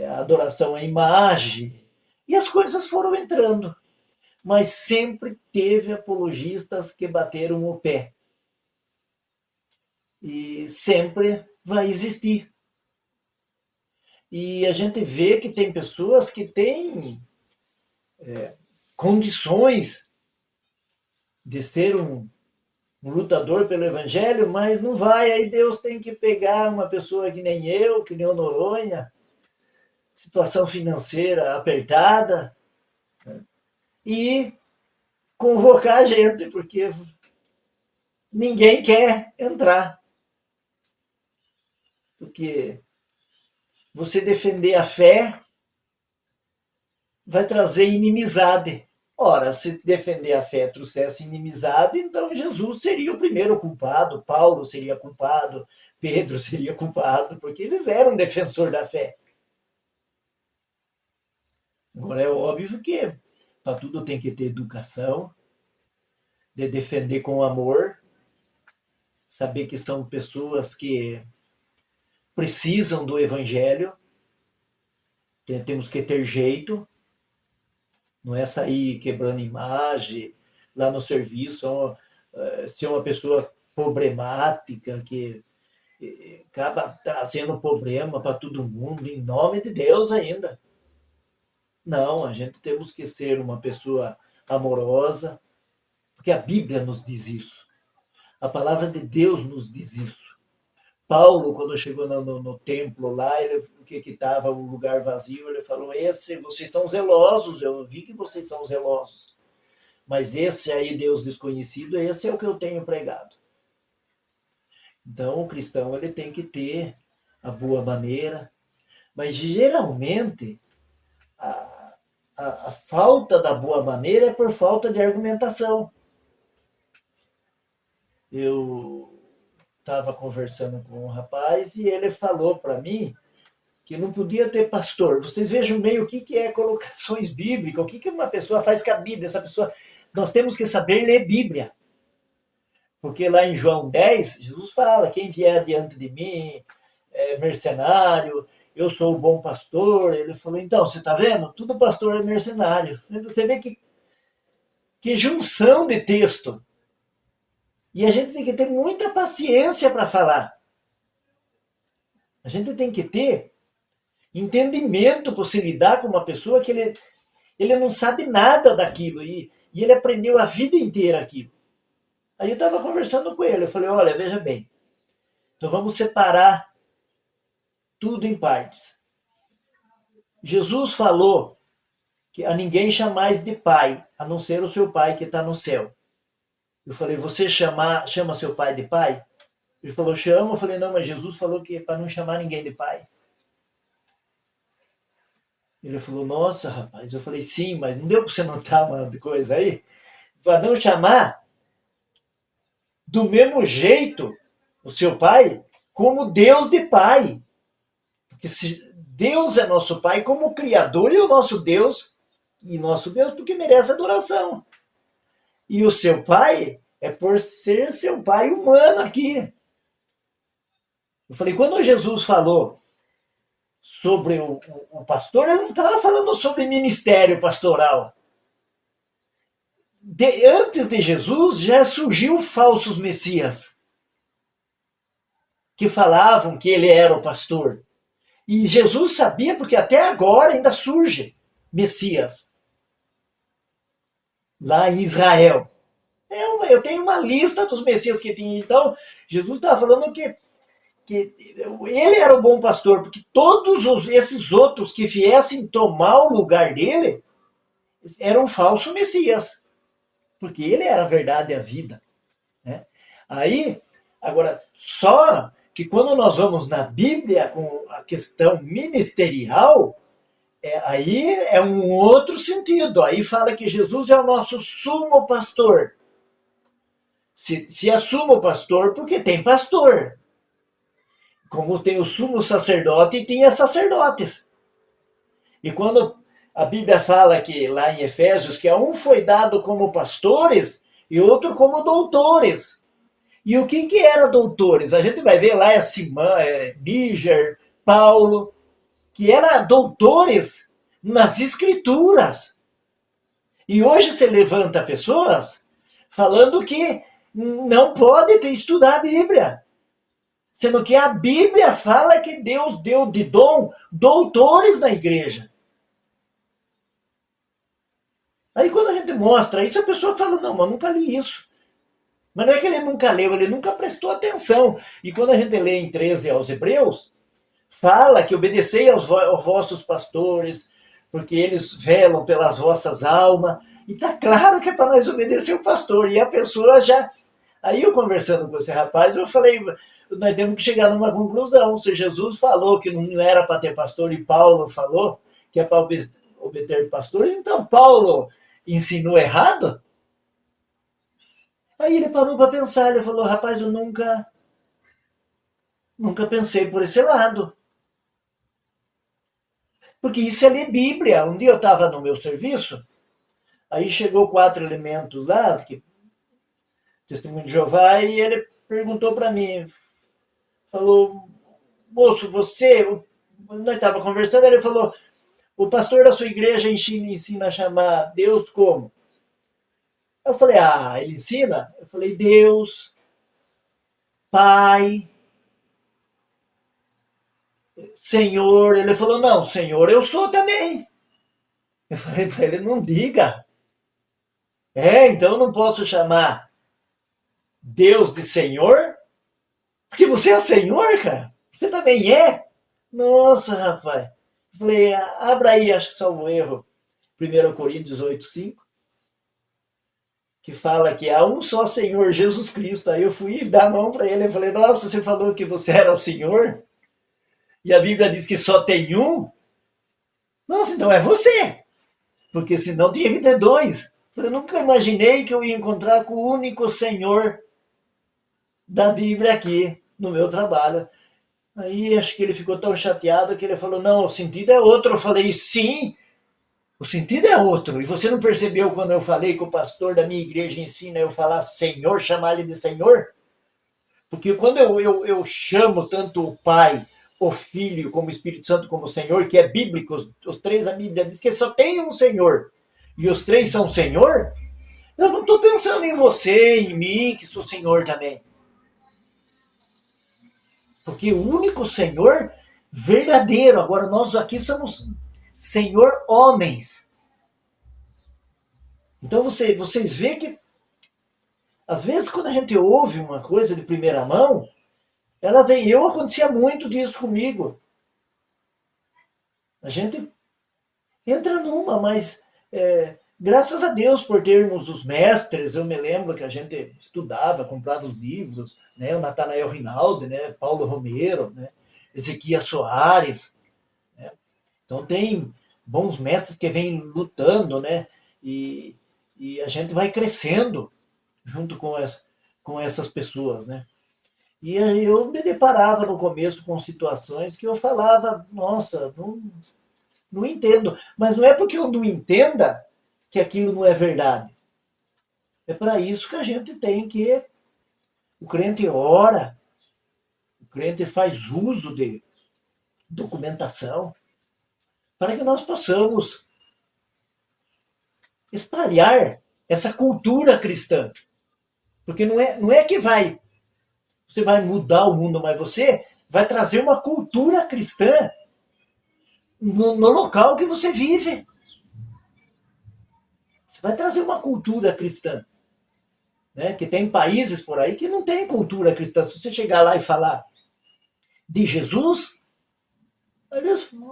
a adoração à imagem, e as coisas foram entrando. Mas sempre teve apologistas que bateram o pé. E sempre vai existir. E a gente vê que tem pessoas que têm condições de ser um lutador pelo evangelho, mas não vai. Aí Deus tem que pegar uma pessoa que nem eu, que nem o Noronha, situação financeira apertada, né, e convocar a gente, porque ninguém quer entrar. Porque você defender a fé vai trazer inimizade. Ora, se defender a fé trouxesse inimizade, então Jesus seria o primeiro culpado, Paulo seria culpado, Pedro seria culpado, porque eles eram defensor da fé. Agora, é óbvio que para tudo tem que ter educação, de defender com amor, saber que são pessoas que precisam do evangelho, temos que ter jeito, não é sair quebrando imagem lá no serviço, se é uma pessoa problemática, que acaba trazendo problema para todo mundo, em nome de Deus ainda. Não, a gente temos que ser uma pessoa amorosa, porque a Bíblia nos diz isso. A palavra de Deus nos diz isso. Paulo, quando chegou no templo lá, ele, que estava um lugar vazio, ele falou, vocês são zelosos, eu vi que vocês são zelosos. Mas esse aí, Deus desconhecido, esse é o que eu tenho pregado. Então, o cristão ele tem que ter a boa maneira, mas geralmente a falta da boa maneira é por falta de argumentação. Eu estava conversando com um rapaz e ele falou para mim que não podia ter pastor. Vocês vejam meio o que é colocações bíblicas, o que uma pessoa faz com a Bíblia. Essa pessoa, nós temos que saber ler Bíblia. Porque lá em João 10, Jesus fala, quem vier diante de mim é mercenário, eu sou o bom pastor. Ele falou, então, você está vendo? Tudo pastor é mercenário. Você vê que junção de texto. E a gente tem que ter muita paciência para falar. A gente tem que ter entendimento para se lidar com uma pessoa que ele não sabe nada daquilo. E ele aprendeu a vida inteira aquilo. Aí eu estava conversando com ele. Eu falei, olha, veja bem. Então vamos separar tudo em partes. Jesus falou que a ninguém chamais de pai, a não ser o seu pai que está no céu. Eu falei, você chama seu pai de pai? Ele falou, chama. Eu falei, não, mas Jesus falou que é para não chamar ninguém de pai. Ele falou, nossa, rapaz. Eu falei, sim, mas não deu para você notar uma coisa aí? Para não chamar do mesmo jeito o seu pai como Deus de pai. Porque se Deus é nosso pai como Criador e o nosso Deus, porque merece adoração. E o seu pai é por ser seu pai humano aqui. Eu falei, quando Jesus falou sobre o pastor, ele não estava falando sobre ministério pastoral. Antes de Jesus, já surgiu falsos messias que falavam que ele era o pastor. E Jesus sabia, porque até agora ainda surge messias lá em Israel. Eu tenho uma lista dos messias que tinha. Então, Jesus estava falando que ele era o bom pastor, porque todos esses outros que viessem tomar o lugar dele eram falsos messias, porque ele era a verdade e a vida. Né? Aí, agora, só que quando nós vamos na Bíblia com a questão ministerial, aí é um outro sentido. Aí fala que Jesus é o nosso sumo pastor. Se é sumo pastor, porque tem pastor. Como tem o sumo sacerdote e tinha sacerdotes. E quando a Bíblia fala que lá em Efésios que a um foi dado como pastores e outro como doutores. E o que era doutores? A gente vai ver lá Simão, Níger, Paulo, que eram doutores nas escrituras. E hoje você levanta pessoas falando que não pode estudar a Bíblia. Sendo que a Bíblia fala que Deus deu de dom doutores na igreja. Aí quando a gente mostra isso, a pessoa fala, não, mas nunca li isso. Mas não é que ele nunca leu, ele nunca prestou atenção. E quando a gente lê em 13 aos Hebreus, fala que obedecei aos vossos pastores, porque eles velam pelas vossas almas. E está claro que é para nós obedecer o pastor. E a pessoa já... Aí eu conversando com esse rapaz, eu falei, nós temos que chegar numa conclusão. Se Jesus falou que não era para ter pastor e Paulo falou que é para obedecer pastores, então Paulo ensinou errado? Aí ele parou para pensar, ele falou, rapaz, eu nunca pensei por esse lado. Porque isso é ler Bíblia. Um dia eu estava no meu serviço, aí chegou 4 elementos lá, que Testemunho de Jeová, e ele perguntou para mim, falou, moço, nós estávamos conversando, ele falou, o pastor da sua igreja ensina a chamar Deus como? Eu falei, ele ensina? Eu falei, Deus, Pai, Senhor. Ele falou, não, Senhor, eu sou também. Eu falei para ele, não diga. Então eu não posso chamar Deus de Senhor? Porque você é Senhor, cara? Você também é? Nossa, rapaz. Eu falei, abra aí, acho que salvo erro, 1 Coríntios 8:5, que fala que há um só Senhor, Jesus Cristo. Aí eu fui dar a mão para ele e falei, nossa, você falou que você era o Senhor? E a Bíblia diz que só tem um? Nossa, então é você. Porque senão tinha que ter 2. Eu nunca imaginei que eu ia encontrar com o único Senhor da Bíblia aqui, no meu trabalho. Aí acho que ele ficou tão chateado que ele falou, não, o sentido é outro. Eu falei, sim, o sentido é outro. E você não percebeu quando eu falei que o pastor da minha igreja ensina eu falar Senhor, chamar ele de Senhor? Porque quando eu chamo tanto o Pai, o Filho, como o Espírito Santo, como o Senhor, que é bíblico, os três, a Bíblia diz que só tem um Senhor, e os três são Senhor, eu não estou pensando em você, em mim, que sou Senhor também. Porque o único Senhor verdadeiro, agora nós aqui somos Senhor homens. Então vocês veem que, às vezes, quando a gente ouve uma coisa de primeira mão, ela vem. Acontecia muito disso comigo. A gente entra numa, mas graças a Deus por termos os mestres, eu me lembro que a gente estudava, comprava os livros, né, o Natanael Rinaldi, né, Paulo Romero, né, Ezequias Soares, né, então tem bons mestres que vêm lutando, né, e a gente vai crescendo junto com essas pessoas, né. E aí eu me deparava no começo com situações que eu falava, nossa, não entendo. Mas não é porque eu não entenda que aquilo não é verdade. É para isso que a gente tem que. O crente ora, o crente faz uso de documentação, para que nós possamos espalhar essa cultura cristã. Porque não é que você vai mudar o mundo, mas você vai trazer uma cultura cristã no local que você vive. Você vai trazer uma cultura cristã. Né? Que tem países por aí que não tem cultura cristã. Se você chegar lá e falar de Jesus,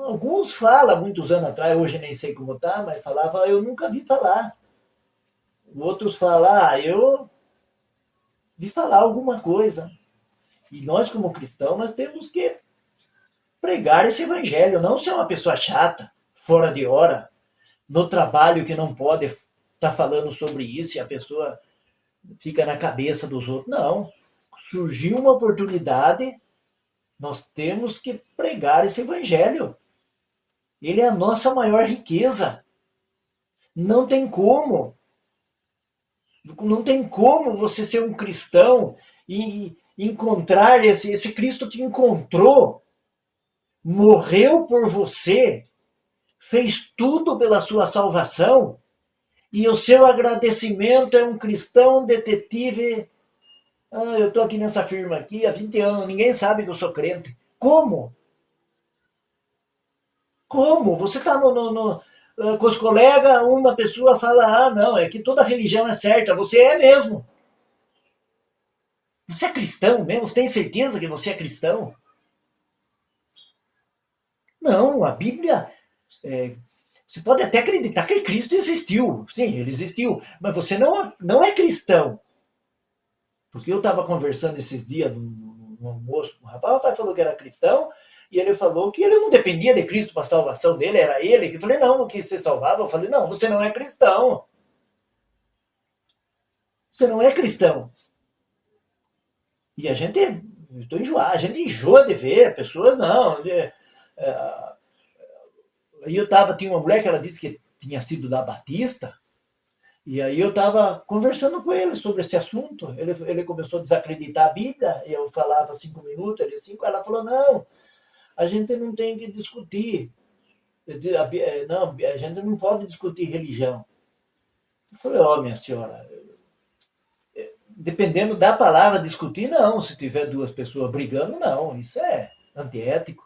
alguns falam, muitos anos atrás, hoje nem sei como está, mas falava, eu nunca vi falar. Outros falam, eu vi falar alguma coisa. E nós, como cristãos, nós temos que pregar esse evangelho, não ser uma pessoa chata, fora de hora, no trabalho que não pode estar falando sobre isso e a pessoa fica na cabeça dos outros. Não. Surgiu uma oportunidade, nós temos que pregar esse evangelho. Ele é a nossa maior riqueza. Não tem como. Não tem como você ser um cristão e encontrar esse Cristo te encontrou, morreu por você, fez tudo pela sua salvação, e o seu agradecimento é um cristão detetive. Eu estou aqui nessa firma aqui há 20 anos, ninguém sabe que eu sou crente. Como? Como? Você está com os colegas, uma pessoa fala, não, é que toda religião é certa, você é mesmo. Você é cristão mesmo? Você tem certeza que você é cristão? Não, a Bíblia, você pode até acreditar que Cristo existiu, sim, ele existiu, mas você não é cristão. Porque eu estava conversando esses dias no almoço com o rapaz falou que era cristão, e ele falou que ele não dependia de Cristo para a salvação dele, era ele. Eu falei, não, o que você salvava? Eu falei, não, você não é cristão. Você não é cristão. E a gente, eu estou enjoado, a gente enjoa de ver, a pessoa não. Aí tinha uma mulher que ela disse que tinha sido da Batista, e aí eu estava conversando com ele sobre esse assunto. Ele começou a desacreditar a Bíblia, e eu falava 5 minutos, ele 5, ela falou, não, a gente não tem que discutir. Não, a gente não pode discutir religião. Eu falei, minha senhora, dependendo da palavra discutir, não. Se tiver duas pessoas brigando, não. Isso é antiético.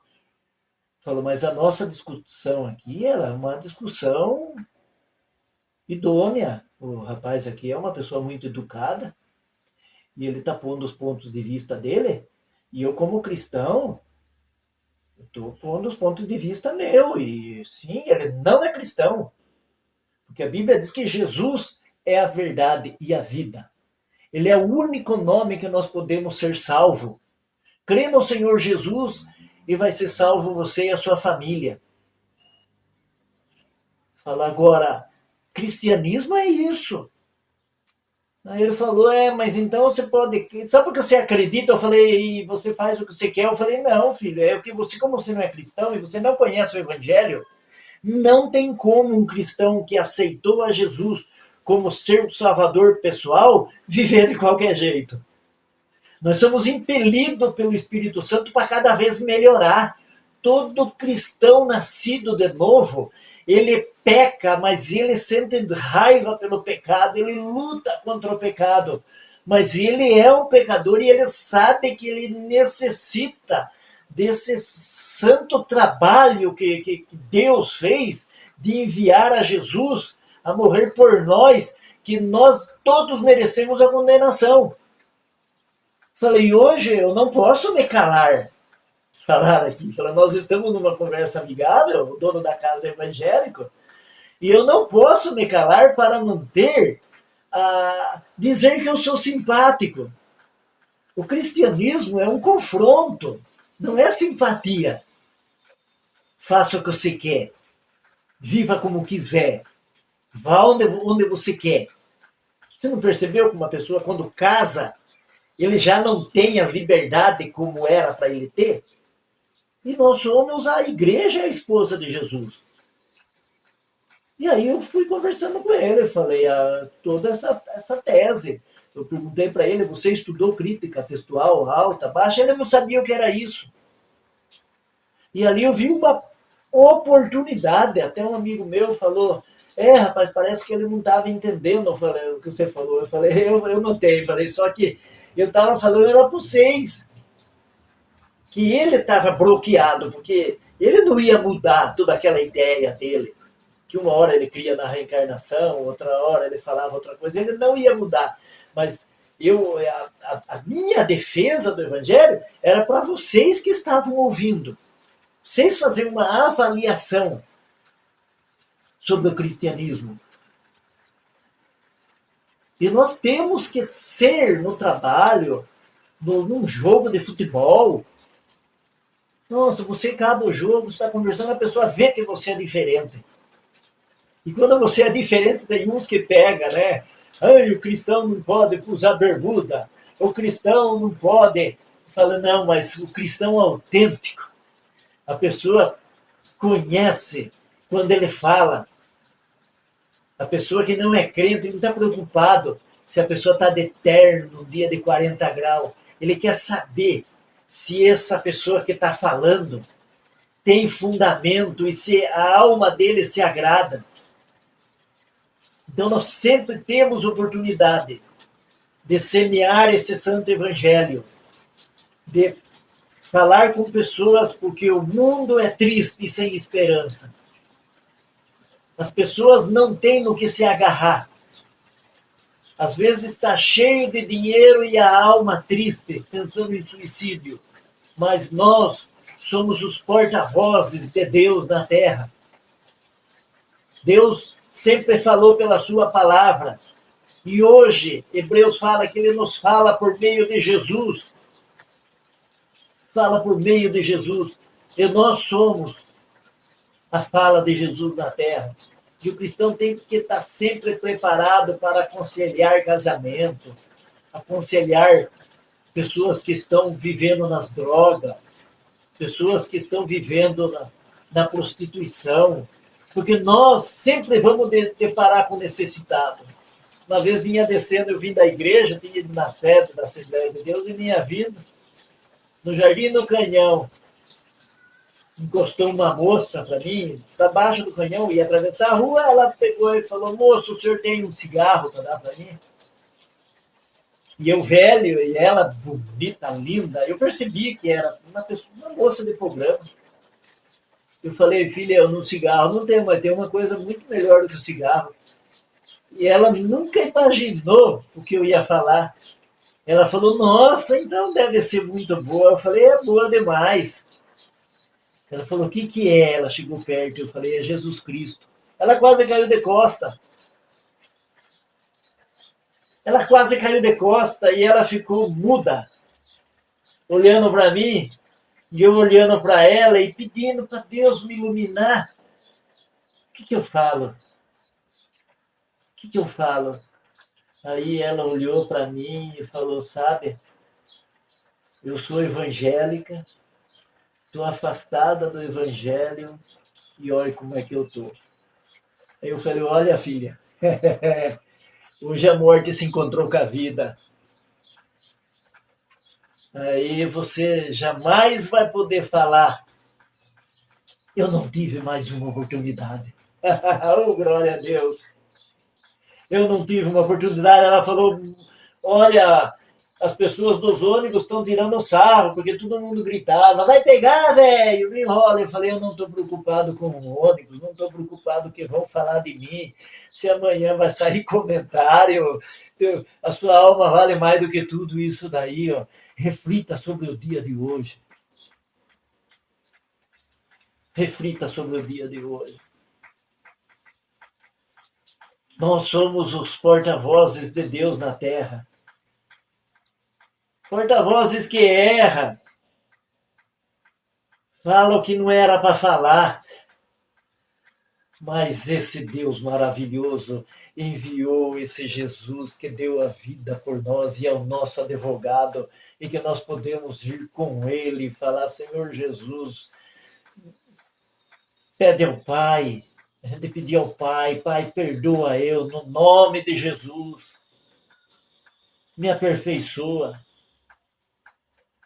Falou, mas a nossa discussão aqui ela é uma discussão idônea. O rapaz aqui é uma pessoa muito educada e ele está pondo os pontos de vista dele. E eu, como cristão, estou pondo os pontos de vista meu. E sim, ele não é cristão. Porque a Bíblia diz que Jesus é a verdade e a vida. Ele é o único nome que nós podemos ser salvo. Crê no Senhor Jesus e vai ser salvo você e a sua família. Fala agora, cristianismo é isso. Aí ele falou, mas então você pode... Só porque você acredita, eu falei, e você faz o que você quer. Eu falei, não, filho, é que você, como você não é cristão e você não conhece o evangelho, não tem como um cristão que aceitou a Jesus como seu salvador pessoal viver de qualquer jeito. Nós somos impelidos pelo Espírito Santo para cada vez melhorar. Todo cristão nascido de novo, ele peca, mas ele sente raiva pelo pecado, ele luta contra o pecado. Mas ele é um pecador e ele sabe que ele necessita desse santo trabalho que Deus fez de enviar a Jesus a morrer por nós, que nós todos merecemos a condenação. Falei, hoje eu não posso me calar. Falar aqui. Falei, nós estamos numa conversa amigável, o dono da casa é evangélico, e eu não posso me calar para manter, dizer que eu sou simpático. O cristianismo é um confronto, não é simpatia. Faça o que você quer, viva como quiser, vá onde você quer. Você não percebeu que uma pessoa, quando casa, ele já não tem a liberdade como era para ele ter? E nós somos a igreja e a esposa de Jesus. E aí eu fui conversando com ele, falei toda essa tese. Eu perguntei para ele, você estudou crítica textual, alta, baixa? Ele não sabia o que era isso. E ali eu vi uma oportunidade. Até um amigo meu falou, rapaz, parece que ele não estava entendendo o que você falou. Eu falei, eu notei, falei, só que eu estava falando era para vocês. Que ele estava bloqueado, porque ele não ia mudar toda aquela ideia dele, que uma hora ele cria na reencarnação, outra hora ele falava outra coisa, ele não ia mudar. Mas a minha defesa do Evangelho era para vocês que estavam ouvindo. Vocês fazerem uma avaliação sobre o cristianismo. E nós temos que ser no trabalho, num jogo de futebol. Nossa, você acaba o jogo, você está conversando, a pessoa vê que você é diferente. E quando você é diferente, tem uns que pega, né? Ai, o cristão não pode usar bermuda, o cristão não pode. Fala, não, mas o cristão autêntico, a pessoa conhece quando ele fala. A pessoa que não é crente, ele não está preocupado se a pessoa está de terno no dia de 40 graus. Ele quer saber se essa pessoa que está falando tem fundamento e se a alma dele se agrada. Então nós sempre temos oportunidade de semear esse santo evangelho, de falar com pessoas, porque o mundo é triste e sem esperança. As pessoas não têm no que se agarrar. Às vezes está cheio de dinheiro e a alma triste, pensando em suicídio. Mas nós somos os porta-vozes de Deus na terra. Deus sempre falou pela sua palavra. E hoje, Hebreus fala que ele nos fala por meio de Jesus. Fala por meio de Jesus. E nós somos a fala de Jesus na terra. E o cristão tem que estar sempre preparado para aconselhar casamento, aconselhar pessoas que estão vivendo nas drogas, pessoas que estão vivendo na prostituição, porque nós sempre vamos deparar com necessitado. Uma vez vinha descendo, eu vim da igreja, tinha ido na sede da Assembleia de Deus, e vinha vindo no Jardim do Canhão. Encostou uma moça para mim, para baixo do canhão, ia atravessar a rua, ela pegou e falou, moço, o senhor tem um cigarro para dar para mim? E eu velho, e ela bonita, linda, eu percebi que era uma moça de programa. Eu falei, filha, no cigarro não tem, mas tem uma coisa muito melhor do que o cigarro. E ela nunca imaginou o que eu ia falar. Ela falou, nossa, então deve ser muito boa. Eu falei, é boa demais. Ela falou, o que é? Ela chegou perto, eu falei, é Jesus Cristo. Ela quase caiu de costa. Ela quase caiu de costa e ela ficou muda, olhando para mim, e eu olhando para ela e pedindo para Deus me iluminar. O que eu falo? O que eu falo? Aí ela olhou para mim e falou, sabe, eu sou evangélica, estou afastada do evangelho e olha como é que eu estou. Aí eu falei, olha filha, hoje a morte se encontrou com a vida. Aí você jamais vai poder falar, eu não tive mais uma oportunidade. Oh, glória a Deus. Eu não tive uma oportunidade. Ela falou, olha, as pessoas dos ônibus estão tirando sarro, porque todo mundo gritava, vai pegar, velho, me enrola. Eu falei, eu não estou preocupado com o ônibus, não estou preocupado que vão falar de mim, se amanhã vai sair comentário, a sua alma vale mais do que tudo isso daí, ó. Reflita sobre o dia de hoje. Reflita sobre o dia de hoje. Nós somos os porta-vozes de Deus na terra. Porta-vozes que erram. Falam o que não era para falar. Mas esse Deus maravilhoso enviou esse Jesus que deu a vida por nós e é o nosso advogado e que nós podemos ir com ele e falar, Senhor Jesus, pede ao Pai, a gente pedir ao Pai, Pai, perdoa eu no nome de Jesus, me aperfeiçoa,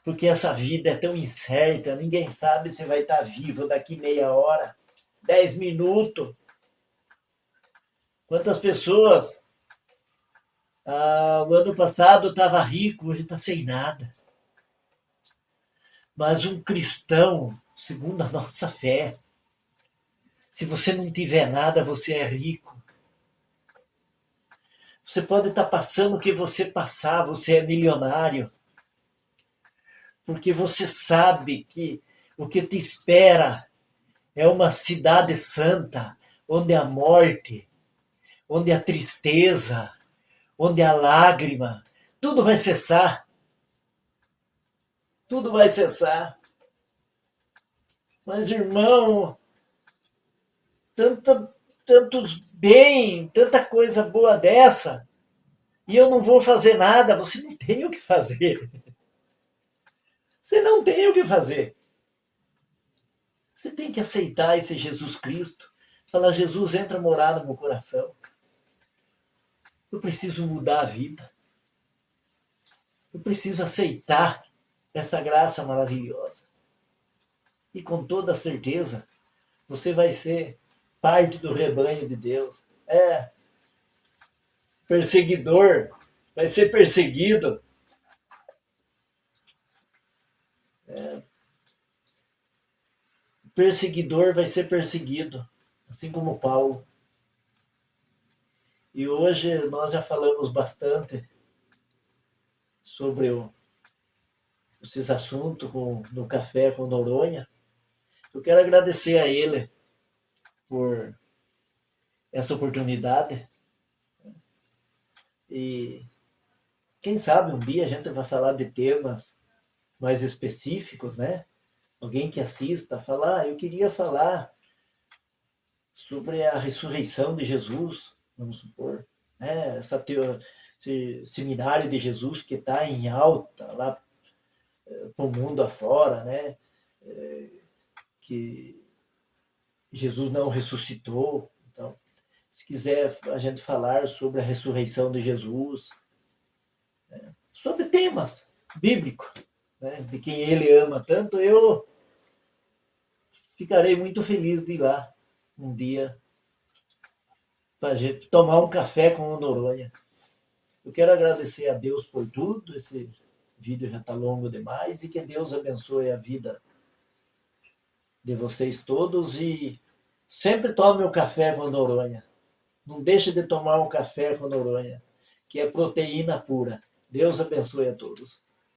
porque essa vida é tão incerta, ninguém sabe se vai estar vivo daqui meia hora, 10 minutos. Quantas pessoas o ano passado estava rico, hoje está sem nada. Mas um cristão, segundo a nossa fé, se você não tiver nada, você é rico. Você pode estar passando o que você passar, você é milionário. Porque você sabe que o que te espera é uma cidade santa, onde a morte, onde a tristeza, onde a lágrima, tudo vai cessar. Tudo vai cessar. Mas, irmão, tantos bem, tanta coisa boa dessa, e eu não vou fazer nada, você não tem o que fazer. Você não tem o que fazer. Você tem que aceitar esse Jesus Cristo. Falar, Jesus, entra a morar no meu coração. Eu preciso mudar a vida. Eu preciso aceitar essa graça maravilhosa. E com toda certeza, você vai ser parte do rebanho de Deus. Perseguidor vai ser perseguido. Perseguidor vai ser perseguido, assim como Paulo. E hoje nós já falamos bastante sobre esses assuntos no Café com Noronha. Eu quero agradecer a ele por essa oportunidade. E quem sabe um dia a gente vai falar de temas mais específicos, né? Alguém que assista, falar, eu queria falar sobre a ressurreição de Jesus, vamos supor, né? Esse seminário de Jesus que está em alta lá para o mundo afora, né? Que Jesus não ressuscitou. Então, se quiser a gente falar sobre a ressurreição de Jesus, né? Sobre temas bíblicos, né? De quem ele ama tanto, eu ficarei muito feliz de ir lá um dia para a gente tomar um café com o Noronha. Eu quero agradecer a Deus por tudo. Esse vídeo já está longo demais e que Deus abençoe a vida de vocês todos e sempre tome o café com Noronha. Não deixe de tomar um café com Noronha, que é proteína pura. Deus abençoe a todos.